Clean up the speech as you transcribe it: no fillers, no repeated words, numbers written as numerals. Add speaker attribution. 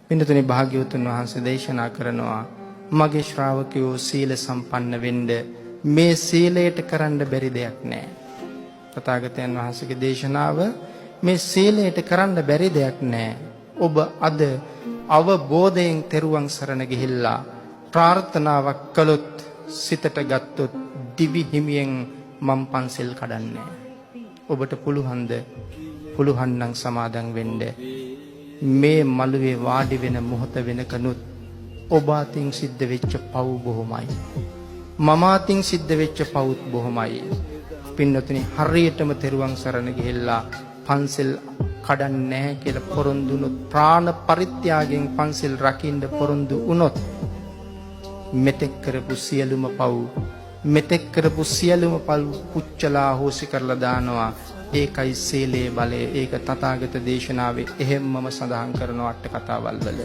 Speaker 1: පින්නතුනි භාග්‍යවතුන් වහන්සේ දේශනා කරනවා මගේ ශ්‍රාවකයෝ සීල සම්පන්න වෙන්න මේ සීලයට කරන්න බැරි දෙයක් නැහැ. තථාගතයන් වහන්සේගේ දේශනාව මේ සීලයට කරන්න බැරි දෙයක් නැහැ. ඔබ අද අවබෝධයෙන් තෙරුවන් සරණ ගිහිල්ලා ප්‍රාර්ථනාවක් කළොත් සිතට ගත්තොත් දිවි හිමියෙන් මම් පන්සල් කඩන්නේ. ඔබට පුළුවන් නම් සමාදන් වෙන්න. මේ මළුවේ වාඩි වෙන මොහොත වෙනකනුත් ඔබ අතින් සිද්ධ වෙච්ච පව් බොහොමයි. මම අතින් සිද්ධ වෙච්ච පව්ත් බොහොමයි. පින්නතුනි හරියටම තෙරුවන් සරණ ගිහිල්ලා පන්සල් කඩන්නේ නැහැ කියලා පොරොන්දු වුණොත් ප්‍රාණ පරිත්‍යාගයෙන් පන්සල් රකින්න පොරොන්දු වුණොත් මෙතෙක් කරපු සියලුම පව් පුච්චලා හොසි කරලා දානවා. ඒකයි සීලේ බලය. ඒක තථාගත දේශනාවේ එහෙම්මම සඳහන් කරන අට කතාවල් වල.